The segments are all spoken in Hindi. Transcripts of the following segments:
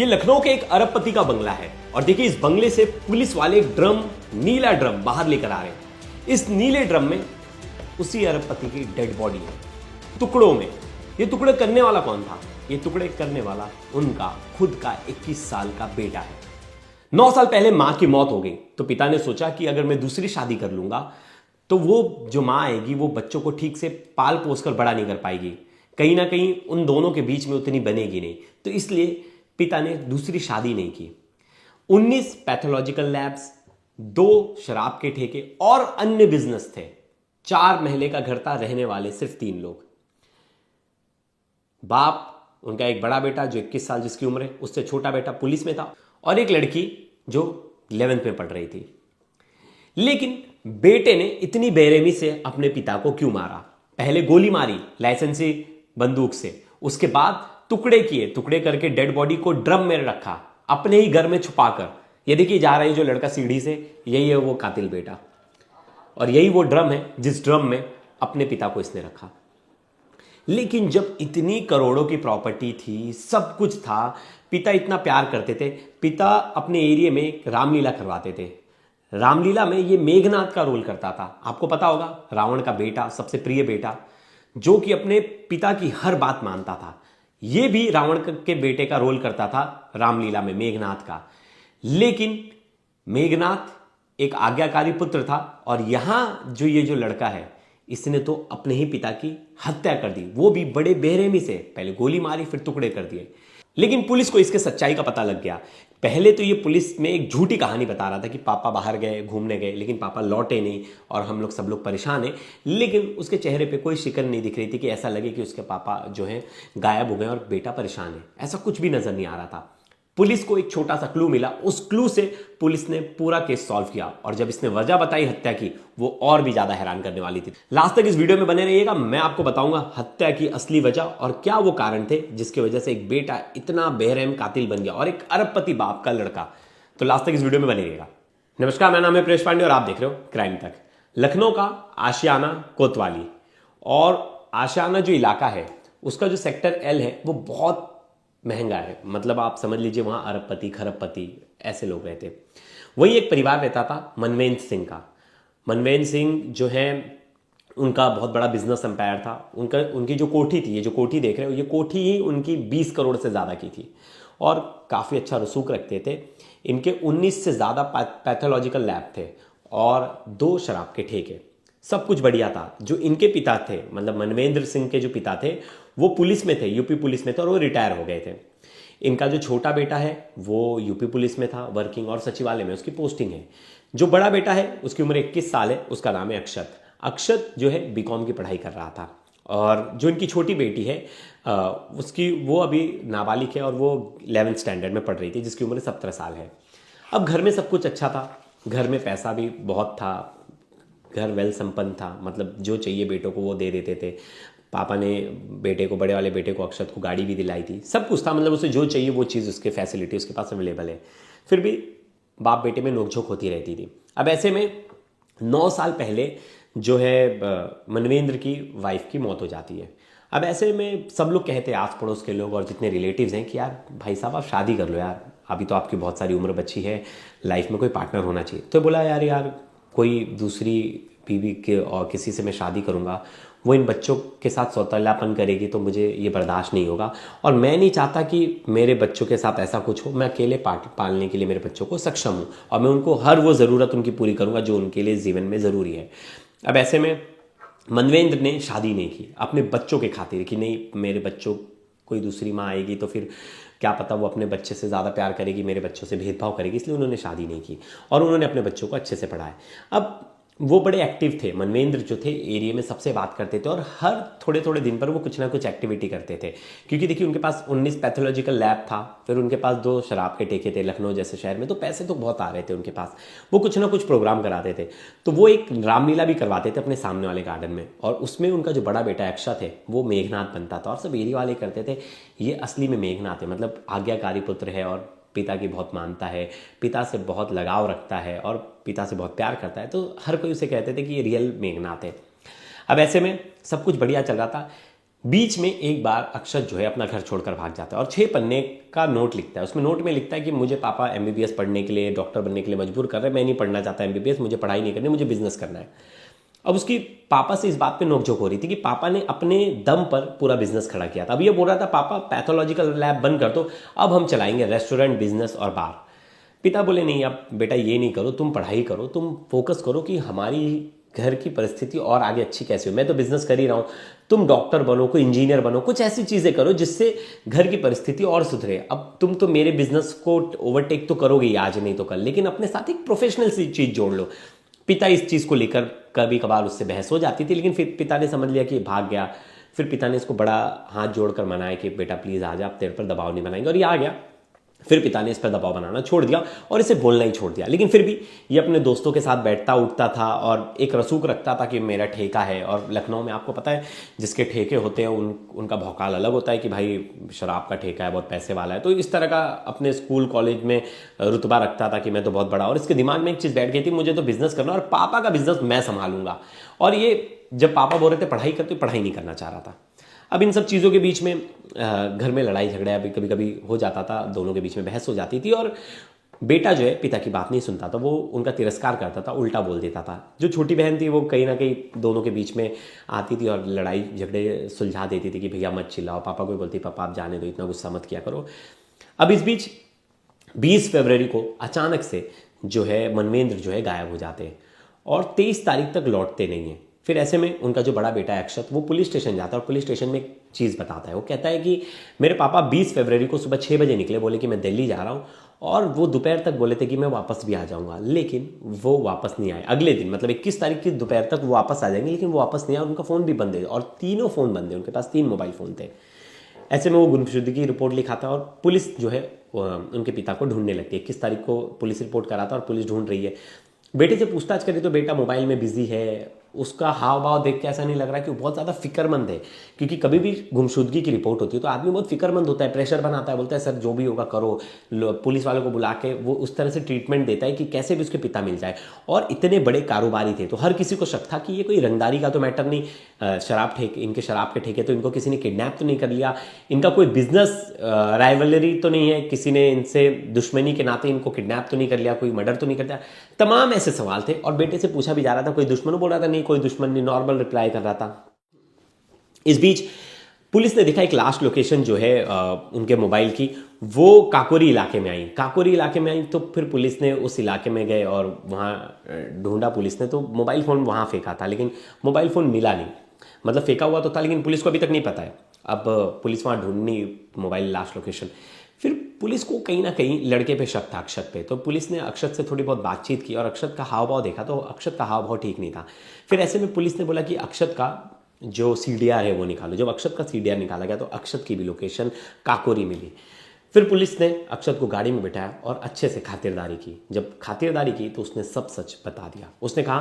ये लखनऊ के एक अरबपति का बंगला है और देखिए इस बंगले से पुलिस वाले एक ड्रम, नीला ड्रम बाहर लेकर आ रहे हैं। इस नीले ड्रम में उसी अरबपति की डेड बॉडी है, टुकड़ों में। ये टुकड़े करने वाला कौन था? ये टुकड़े करने वाला उनका खुद का 21 साल का बेटा है। 9 साल पहले मां की मौत हो गई तो पिता ने सोचा कि अगर मैं दूसरी शादी कर लूंगा तो वो जो मां आएगी वो बच्चों को ठीक से पाल पोस कर बड़ा नहीं कर पाएगी, कहीं ना कहीं उन दोनों के बीच में उतनी बनेगी नहीं। तो इसलिए पिता ने दूसरी शादी नहीं की। 19 पैथोलॉजिकल लैब्स, 2 शराब के ठेके और अन्य बिजनेस थे। 4 महले का घर था, रहने वाले सिर्फ 3 लोग। बाप, उनका एक बड़ा बेटा जो 21 साल जिसकी उम्र है, उससे छोटा बेटा पुलिस में था, और एक लड़की जो 11th में पढ़ रही थी। लेकिन बेटे ने इतनी बेरहमी से अपने पिता को क्यों मारा? पहले गोली मारी लाइसेंसी बंदूक से, उसके बाद टुकड़े किए, टुकड़े करके डेड बॉडी को ड्रम में रखा, अपने ही घर में छुपाकर। ये देखिए जा रही जो लड़का सीढ़ी से, यही है वो कातिल बेटा, और यही वो ड्रम है जिस ड्रम में अपने पिता को इसने रखा। लेकिन जब इतनी करोड़ों की प्रॉपर्टी थी, सब कुछ था, पिता इतना प्यार करते थे, पिता अपने एरिया में एक रामलीला करवाते थे। रामलीला में ये मेघनाथ का रोल करता था। आपको पता होगा, रावण का बेटा, सबसे प्रिय बेटा, जो कि अपने पिता की हर बात मानता था। ये भी रावण के बेटे का रोल करता था रामलीला में, मेघनाथ का। लेकिन मेघनाथ एक आज्ञाकारी पुत्र था, और यहां जो लड़का है, इसने तो अपने ही पिता की हत्या कर दी, वो भी बड़े बेरहमी से। पहले गोली मारी, फिर टुकड़े कर दिए। लेकिन पुलिस को इसके सच्चाई का पता लग गया। पहले तो ये पुलिस में एक झूठी कहानी बता रहा था कि पापा बाहर गए, घूमने गए, लेकिन पापा लौटे नहीं और हम लोग सब लोग परेशान हैं। लेकिन उसके चेहरे पे कोई शिकन नहीं दिख रही थी कि ऐसा लगे कि उसके पापा जो हैं गायब हो गए और बेटा परेशान है। ऐसा कुछ भी नजर नहीं आ रहा था। पुलिस को एक छोटा सा क्लू मिला, उस क्लू से पुलिस ने पूरा केस सॉल्व किया, और जब इसने वजह बताई हत्या की, वो और भी ज्यादा हैरान करने वाली थी। लास्ट तक इस वीडियो में बने रहिएगा, मैं आपको बताऊंगा हत्या की असली वजह और क्या वो कारण थे जिसकी वजह से एक बेटा इतना बेरहम कातिल बन गया, और एक अरबपति बाप का लड़का। तो लास्ट तक इस वीडियो में बने रहिएगा। नमस्कार, मेरा नाम है प्रेश पांडे और आप देख रहे हो क्राइम तक। लखनऊ का आशियाना कोतवाली, और आशियाना जो इलाका है उसका जो सेक्टर एल है वो बहुत महंगा है। मतलब आप समझ लीजिए वहां अरबपति, खरबपति ऐसे लोग रहते। वही एक परिवार रहता था मनवेंद्र सिंह का। मनवेंद्र सिंह जो है, उनका बहुत बड़ा बिजनेस एम्पायर था। उनकी जो कोठी थी, ये जो कोठी देख रहे हो, ये कोठी ही उनकी 20 करोड़ से ज़्यादा की थी, और काफ़ी अच्छा रसूख रखते थे। इनके 19 से ज़्यादा पैथोलॉजिकल लैब थे और 2 शराब के ठेके। सब कुछ बढ़िया था। जो इनके पिता थे, मतलब मनवेंद्र सिंह के जो पिता थे, वो पुलिस में थे, यूपी पुलिस में थे, और वो रिटायर हो गए थे। इनका जो छोटा बेटा है वो यूपी पुलिस में था वर्किंग, और सचिवालय में उसकी पोस्टिंग है। जो बड़ा बेटा है उसकी उम्र 21 साल है, उसका नाम है अक्षत। अक्षत जो है बीकॉम की पढ़ाई कर रहा था, और जो इनकी छोटी बेटी है वो अभी नाबालिग है, और वो 11th स्टैंडर्ड में पढ़ रही थी, जिसकी उम्र 17 साल है। अब घर में सब कुछ अच्छा था, घर में पैसा भी बहुत था, घर वेल संपन्न था। मतलब जो चाहिए बेटों को वो दे देते थे। पापा ने बेटे को, बड़े वाले बेटे को, अक्षत को गाड़ी भी दिलाई थी, सब कुछ था। मतलब उसे जो चाहिए वो चीज़, उसके फैसिलिटी उसके पास अवेलेबल है। फिर भी बाप बेटे में नोकझोंक होती रहती थी। अब ऐसे में 9 साल पहले जो है मनवेंद्र की वाइफ की मौत हो जाती है। अब ऐसे में सब लोग कहते हैं, आस पड़ोस के लोग और जितने रिलेटिव्स हैं, कि यार भाई साहब आप शादी कर लो यार, अभी तो आपकी बहुत सारी उम्र बची है, लाइफ में कोई पार्टनर होना चाहिए। तो बोला यार कोई दूसरी बीवी के और किसी से मैं शादी करूंगा, वो इन बच्चों के साथ सौतेलापन करेगी तो मुझे ये बर्दाश्त नहीं होगा, और मैं नहीं चाहता कि मेरे बच्चों के साथ ऐसा कुछ हो। मैं अकेले पालने के लिए मेरे बच्चों को सक्षम हूँ, और मैं उनको हर वो ज़रूरत उनकी पूरी करूँगा जो उनके लिए जीवन में ज़रूरी है। अब ऐसे में मनवेंद्र ने शादी नहीं की अपने बच्चों के खातिर, कि नहीं मेरे बच्चों, कोई दूसरी माँ आएगी तो फिर क्या पता वो अपने बच्चे से ज़्यादा प्यार करेगी, मेरे बच्चों से भेदभाव करेगी, इसलिए उन्होंने शादी नहीं की, और उन्होंने अपने बच्चों को अच्छे से पढ़ाया। अब वो बड़े एक्टिव थे, मनवेंद्र जो थे एरिया में सबसे बात करते थे, और हर थोड़े थोड़े दिन पर वो कुछ ना कुछ एक्टिविटी करते थे। क्योंकि देखिए उनके पास 19 पैथोलॉजिकल लैब था, फिर उनके पास 2 शराब के ठेके थे लखनऊ जैसे शहर में, तो पैसे तो बहुत आ रहे थे उनके पास। वो कुछ ना कुछ प्रोग्राम कराते थे। तो वो एक रामलीला भी करवाते थे अपने सामने वाले गार्डन में, और उसमें उनका जो बड़ा बेटा अक्षत है वो मेघनाथ बनता था, और सब एरिया वाले करते थे ये असली में मेघनाथ है, मतलब आज्ञाकारी पुत्र है, और पिता की बहुत मानता है, पिता से बहुत लगाव रखता है, और पिता से बहुत प्यार करता है। तो हर कोई उसे कहते थे कि ये रियल मेघनाथ है। अब ऐसे में सब कुछ बढ़िया चल रहा था। बीच में एक बार अक्षत जो है अपना घर छोड़कर भाग जाता है और 6 पन्ने का नोट लिखता है। उसमें नोट में लिखता है कि मुझे पापा एमबीबीएस पढ़ने के लिए, डॉक्टर बनने के लिए मजबूर कर रहे हैं, मैं नहीं पढ़ना चाहता एमबीबीएस, मुझे पढ़ाई नहीं करनी, मुझे बिजनेस करना है। अब उसकी पापा से इस बात पे नोकझोंक हो रही थी कि पापा ने अपने दम पर पूरा बिजनेस खड़ा किया था। अब ये बोल रहा था पापा पैथोलॉजिकल लैब बंद कर दो, अब हम चलाएंगे रेस्टोरेंट, बिजनेस और बार। पिता बोले नहीं, अब बेटा ये नहीं करो, तुम पढ़ाई करो, तुम फोकस करो कि हमारी घर की परिस्थिति और आगे अच्छी कैसे हो। मैं तो बिजनेस कर ही रहा हूँ, तुम डॉक्टर बनो, कोई इंजीनियर बनो, कुछ ऐसी चीज़ें करो जिससे घर की परिस्थिति और सुधरे। अब तुम तो मेरे बिजनेस को ओवरटेक तो करोगे ही, आज नहीं तो कल, लेकिन अपने साथ एक प्रोफेशनल सी चीज़ जोड़ लो। पिता इस चीज़ को लेकर कभी कभार उससे बहस हो जाती थी, लेकिन फिर पिता ने समझ लिया कि ये भाग गया। फिर पिता ने इसको बड़ा हाथ जोड़कर मनाया कि बेटा प्लीज़ आ जा, अब तेरे पर दबाव नहीं बनाएंगे, और ये आ गया। फिर पिता ने इस पर दबाव बनाना छोड़ दिया और इसे बोलना ही छोड़ दिया। लेकिन फिर भी ये अपने दोस्तों के साथ बैठता उठता था और एक रसूख रखता था कि मेरा ठेका है। और लखनऊ में आपको पता है जिसके ठेके होते हैं उनका भौकाल अलग होता है कि भाई शराब का ठेका है, बहुत पैसे वाला है। तो इस तरह का अपने स्कूल कॉलेज में रुतबा रखता था कि मैं तो बहुत बड़ा। और इसके दिमाग में एक चीज़ बैठ गई थी, मुझे तो बिजनेस करना और पापा का बिजनेस मैं संभालूंगा। और ये जब पापा बोल रहे थे पढ़ाई करते, पढ़ाई नहीं करना चाह रहा था। अब इन सब चीज़ों के बीच में घर में लड़ाई झगड़ा अभी कभी कभी हो जाता था, दोनों के बीच में बहस हो जाती थी। और बेटा जो है पिता की बात नहीं सुनता था, वो उनका तिरस्कार करता था, उल्टा बोल देता था। जो छोटी बहन थी वो कहीं ना कहीं दोनों के बीच में आती थी और लड़ाई झगड़े सुलझा देती थी कि भैया मत चिल्लाओ। पापा को बोलती पापा आप जाने दो, इतना गुस्सा मत किया करो। अब इस बीच 20 फरवरी को अचानक से जो है मनवेंद्र जो है गायब हो जाते हैं और 23 तारीख तक लौटते नहीं हैं। फिर ऐसे में उनका जो बड़ा बेटा है अक्षत, वो पुलिस स्टेशन जाता है और पुलिस स्टेशन में एक चीज़ बताता है। वो कहता है कि मेरे पापा 20 फरवरी को सुबह 6 बजे निकले, बोले कि मैं दिल्ली जा रहा हूँ, और वो दोपहर तक बोले थे कि मैं वापस भी आ जाऊँगा, लेकिन वो वापस नहीं आए। अगले दिन मतलब 21 तारीख की दोपहर तक वो वापस आ जाएंगे, लेकिन वो वापस नहीं आए। उनका फ़ोन भी बंद है और तीनों फ़ोन बंद है, उनके पास 3 मोबाइल फ़ोन थे। ऐसे में वो गुमशुदगी की रिपोर्ट लिखाता है और पुलिस जो है उनके पिता को ढूंढने लगती है। 21 तारीख को पुलिस रिपोर्ट कराता है और पुलिस ढूंढ रही है। बेटे से पूछताछ करी तो बेटा मोबाइल में बिजी है। उसका हाव भाव देख के ऐसा नहीं लग रहा कि वो बहुत ज़्यादा फिक्रमंद है, क्योंकि कभी भी गुमशुदगी की रिपोर्ट होती है तो आदमी बहुत फिक्रमंद होता है, प्रेशर बनाता है, बोलता है सर जो भी होगा करो। पुलिस वालों को बुला के वो उस तरह से ट्रीटमेंट देता है कि कैसे भी उसके पिता मिल जाए। और इतने बड़े कारोबारी थे तो हर किसी को शक था कि ये कोई रंगदारी का तो मैटर नहीं, इनके शराब के ठेके तो इनको किसी ने किडनैप तो नहीं कर लिया, इनका कोई बिजनेस राइवलरी तो नहीं है, किसी ने इनसे दुश्मनी के नाते इनको किडनैप तो नहीं कर लिया, कोई मर्डर तो नहीं कर दिया। तमाम ऐसे सवाल थे और बेटे से पूछा भी जा रहा था, कोई दुश्मन बोल रहा था नहीं कोई दुश्मन नहीं, नॉर्मल रिप्लाई कर रहा था। इस बीच पुलिस ने देखा एक लास्ट लोकेशन जो है उनके मोबाइल की, वो काकोरी इलाके में आई। काकोरी इलाके में आई तो फिर पुलिस ने उस इलाके में गए और वहाँ ढूंढा पुलिस ने, तो मोबाइल फ़ोन वहाँ फेंका था, लेकिन मोबाइल फ़ोन मिला नहीं। मतलब फेंका हुआ तो था लेकिन पुलिस को अभी तक नहीं पता है। अब पुलिस वहाँ ढूंढनी मोबाइल लास्ट लोकेशन। फिर पुलिस को कहीं ना कहीं लड़के पे शक था, अक्षत पे। तो पुलिस ने अक्षत से थोड़ी बहुत बातचीत की और अक्षत का हाव भाव देखा तो अक्षत का हाव भाव ठीक नहीं था। फिर ऐसे में पुलिस ने बोला कि अक्षत का जो CDR है वो निकालो। जब अक्षत का CDR निकाला गया तो अक्षत की भी लोकेशन काकोरी मिली। फिर पुलिस ने अक्षत को गाड़ी में बिठाया और अच्छे से खातिरदारी की। जब खातिरदारी की तो उसने सब सच बता दिया। उसने कहा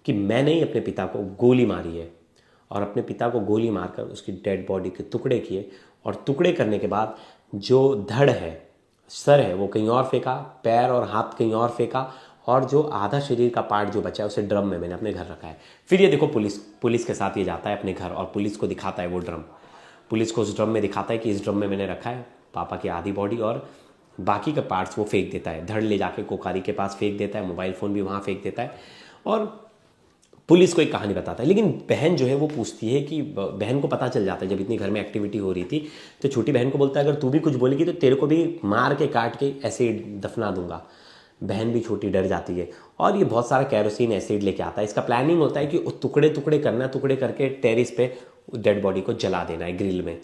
कि मैंने ही अपने पिता को गोली मारी है और अपने पिता को गोली मारकर उसकी डेड बॉडी के टुकड़े किए, और टुकड़े करने के बाद जो धड़ है, सर है, वो कहीं और फेंका, पैर और हाथ कहीं और फेंका, और जो आधा शरीर का पार्ट जो बचा है उसे ड्रम में मैंने अपने घर रखा है। फिर ये देखो पुलिस के साथ ये जाता है अपने घर और पुलिस को दिखाता है वो ड्रम। पुलिस को उस ड्रम में दिखाता है कि इस ड्रम में मैंने रखा है पापा की आधी बॉडी, और बाकी के पार्ट्स वो फेंक देता है। धड़ ले जाके कोकारी के पास फेंक देता है, मोबाइल फ़ोन भी वहाँ फेंक देता है और पुलिस को एक कहानी बताता है। लेकिन बहन जो है वो पूछती है कि बहन को पता चल जाता है जब इतनी घर में एक्टिविटी हो रही थी, तो छोटी बहन को बोलता है अगर तू भी कुछ बोलेगी तो तेरे को भी मार के काट के ऐसे दफना दूंगा। बहन भी छोटी डर जाती है और ये बहुत सारा कैरोसिन एसिड लेके आता है। इसका प्लानिंग होता है कि टुकड़े टुकड़े करना, टुकड़े करके टेरिस पे डेड बॉडी को जला देना है ग्रिल में।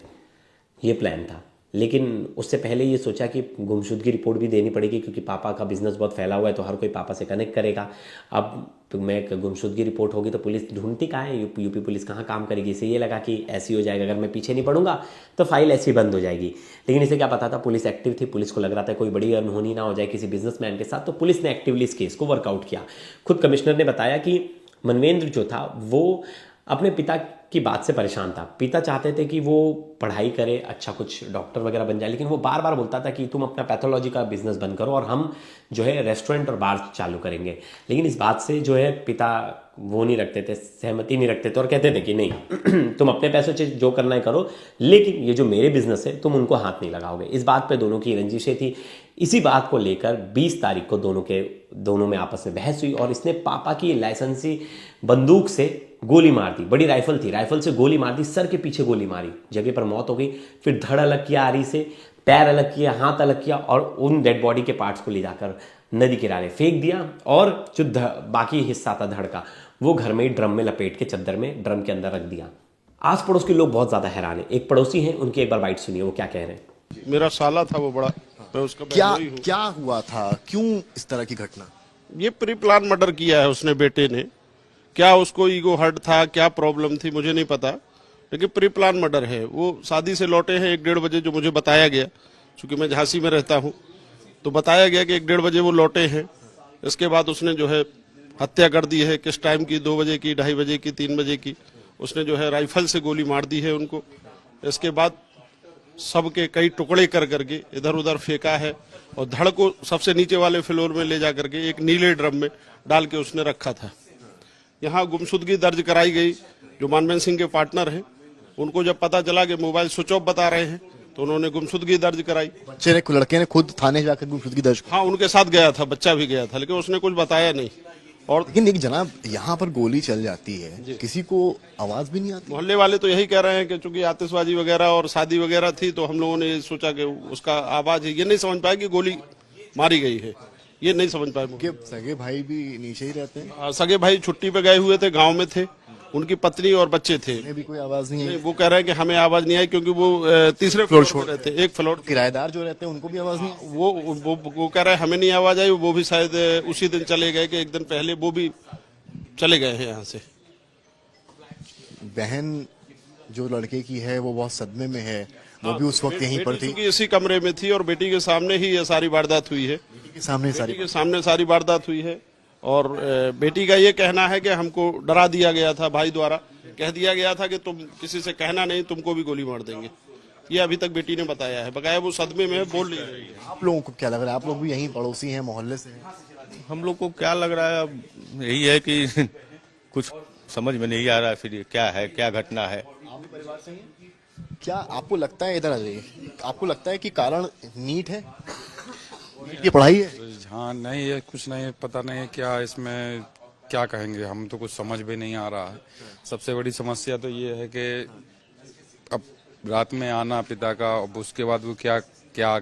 ये प्लान था। लेकिन उससे पहले ये सोचा कि गुमशुदगी रिपोर्ट भी देनी पड़ेगी क्योंकि पापा का बिजनेस बहुत फैला हुआ है तो हर कोई पापा से कनेक्ट करेगा। अब तो मैं गुमशुदगी रिपोर्ट होगी तो पुलिस ढूंढती कहाँ है, यूपी पुलिस कहाँ काम करेगी। इसे ये लगा कि ऐसी हो जाएगा, अगर मैं पीछे नहीं पड़ूंगा तो फाइल ऐसी बंद हो जाएगी। लेकिन इसे क्या पता था, पुलिस एक्टिव थी। पुलिस को लग रहा था कोई बड़ी अनहोनी ना हो जाए किसी बिजनेसमैन के साथ, तो पुलिस ने एक्टिवली इस केस को वर्कआउट किया। खुद कमिश्नर ने बताया कि मनवेंद्र जो था वो अपने पिता की बात से परेशान था। पिता चाहते थे कि वो पढ़ाई करे, अच्छा कुछ डॉक्टर वगैरह बन जाए, लेकिन वो बार बार बोलता था कि तुम अपना पैथोलॉजी का बिजनेस बंद करो और हम जो है रेस्टोरेंट और बार चालू करेंगे। लेकिन इस बात से जो है पिता वो नहीं रखते थे, सहमति नहीं रखते थे और कहते थे कि नहीं तुम अपने पैसों से जो करना है करो, लेकिन ये जो मेरे बिजनेस है तुम उनको हाथ नहीं लगाओगे। इस बात पे दोनों की रंजिशें थी। इसी बात को लेकर 20 तारीख को दोनों में आपस में बहस हुई और इसने पापा की लाइसेंसी बंदूक से गोली मार दी। बड़ी राइफल थी, राइफल से गोली मार दी, सर के पीछे गोली मारी, जगह पर मौत हो गई। फिर धड़ अलग किया आरी से, पैर अलग किया, हाथ अलग किया और उन डेड बॉडी के पार्ट्स को ले जाकर नदी किनारे फेंक दिया। और जो बाकी हिस्सा था धड़ का वो घर में ही ड्रम में लपेट के चद्दर में ड्रम के अंदर रख दिया। आस पड़ोस के लोग बहुत ज्यादा हैरान है। एक पड़ोसी हैं, उनकी एक बार बाइट सुनिए वो क्या कह रहे हैं। मेरा साला था वो बड़ा, मैं उसका क्या हुआ था, क्यों इस तरह की घटना? ये प्री प्लान मर्डर किया है उसने, बेटे ने। क्या उसको ईगो हर्ट था, क्या प्रॉब्लम थी, मुझे नहीं पता, लेकिन प्री प्लान मर्डर है। वो शादी से लौटे हैं 1-1:30 बजे, जो मुझे बताया गया, क्योंकि मैं झांसी में रहता हूँ, तो बताया गया कि 1-1:30 बजे वो लौटे हैं। इसके बाद उसने जो है हत्या कर दी है। किस टाइम की, 2 बजे की, 2:30 बजे की, 3 बजे की। उसने जो है राइफल से गोली मार दी है उनको। इसके बाद सबके कई टुकड़े कर करके इधर उधर फेंका है और धड़ को सबसे नीचे वाले फ्लोर में ले जा करके एक नीले ड्रम में डाल के उसने रखा था। यहाँ गुमशुदगी दर्ज कराई गई। जो मानवेंद्र सिंह के पार्टनर हैं, उनको जब पता चला कि मोबाइल स्विच ऑफ बता रहे हैं, तो उन्होंने गुमशुदगी दर्ज कराई। लड़के ने खुद थाने जाकर गुमशुदगी दर्ज? हाँ, उनके साथ गया था, बच्चा भी गया था, लेकिन उसने कुछ बताया नहीं। और लेकिन एक जनाब, यहाँ पर गोली चल जाती है, किसी को आवाज भी नहीं आती? मोहल्ले वाले तो यही कह रहे हैं कि चूंकि आतिशबाजी वगैरह और शादी वगैरह थी, तो हम लोगों ने सोचा कि उसका आवाज है। ये नहीं समझ पाया कि गोली मारी गई है, ये नहीं समझ पाए। सगे भाई भी नीचे ही रहते हैं? सगे भाई छुट्टी पे गए हुए थे, गांव में थे, उनकी पत्नी और बच्चे थे। भी कोई आवाज नहीं है? वो कह रहे हैं कि हमें आवाज नहीं आई, क्योंकि वो तीसरे फ्लोर छोड़ रहे थे। एक फ्लोर किराएदार जो रहते हैं उनको भी आवाज नहीं? वो कह रहे हैं हमें नहीं आवाज आई। वो भी शायद उसी दिन चले गए कि 1 दिन पहले वो भी चले गए हैं यहाँ से। बहन जो लड़के की है वो बहुत सदमे में है, वो भी उस वक्त यहीं पर थी? इसी कमरे में थी और बेटी के सामने ही ये सारी वारदात हुई है। बेटी के सामने सारी वारदात हुई है। और बेटी का ये कहना है कि हमको डरा दिया गया था, भाई द्वारा कह दिया गया था कि तुम किसी से कहना नहीं, तुमको भी गोली मार देंगे। ये अभी तक बेटी ने बताया है। बकाया वो सदमे में बोल नहीं रही है। आप लोगों को क्या लग रहा है? आप लोग भी यहीं पड़ोसी हैं, मोहल्ले से हैं। हम लोग को क्या लग रहा है, अब यही है कि कुछ समझ में नहीं आ रहा है फिर ये क्या है, क्या घटना है। क्या आपको लगता है, इधर आ जाइए, आपको लगता है कि कारण नीट है, नीट की पढ़ाई है? हाँ, नहीं है, कुछ नहीं है, पता नहीं है क्या इसमें, क्या कहेंगे, हम तो कुछ समझ भी नहीं आ रहा है। सबसे बड़ी समस्या तो ये है कि अब रात में आना पिता का, अब उसके बाद वो क्या क्या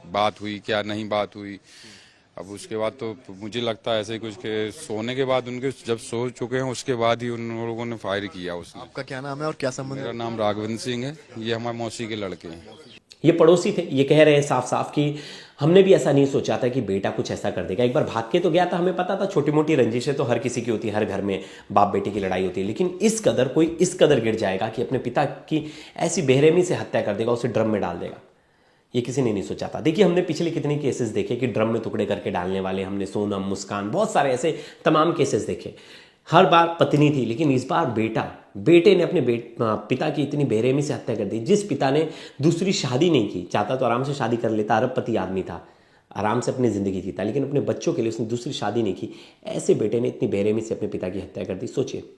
बात हुई, क्या नहीं बात हुई। अब उसके बाद तो मुझे लगता है ऐसे ही कुछ के सोने के बाद, उनके जब सो चुके हैं उसके बाद ही उन लोगों ने फायर किया उसने। आपका क्या नाम है और क्या संबंध? मेरा नाम राघवेंद्र सिंह है, ये हमारे मौसी के लड़के हैं। ये पड़ोसी थे, ये कह रहे हैं साफ साफ कि हमने भी ऐसा नहीं सोचा था कि बेटा कुछ ऐसा कर देगा। एक बार भाग के तो गया था, हमें पता था छोटी मोटी रंजिशें तो हर किसी की होती है, हर घर में बाप बेटे की लड़ाई होती है, लेकिन कोई इस कदर गिर जाएगा कि अपने पिता की ऐसी बेरहमी से हत्या कर देगा, उसे ड्रम में डाल देगा, ये किसी ने नहीं सोचा था। देखिए, हमने पिछले कितने केसेस देखे कि ड्रम में टुकड़े करके डालने वाले, हमने सोनम, मुस्कान, बहुत सारे ऐसे तमाम केसेस देखे। हर बार पत्नी थी, लेकिन इस बार बेटे ने अपने पिता की इतनी बेरहमी से हत्या कर दी। जिस पिता ने दूसरी शादी नहीं की, चाहता तो आराम से शादी कर लेता, अरबपति आदमी था, आराम से अपनी जिंदगी जीता, लेकिन अपने बच्चों के लिए उसने दूसरी शादी नहीं की। ऐसे बेटे ने इतनी बेरहमी से अपने पिता की हत्या कर दी। सोचिए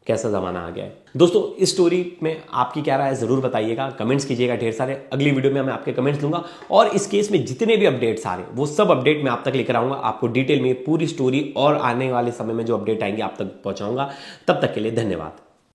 कैसा ज़माना आ गया है। दोस्तों, इस स्टोरी में आपकी क्या राय है ज़रूर बताइएगा, कमेंट्स कीजिएगा ढेर सारे। अगली वीडियो में मैं आपके कमेंट्स लूँगा और इस केस में जितने भी अपडेट्स आ रहे हैं वो सब अपडेट मैं आप तक लेकर आऊँगा। आपको डिटेल में पूरी स्टोरी और आने वाले समय में जो अपडेट आएंगे आप तक पहुँचाऊँगा। तब तक के लिए धन्यवाद।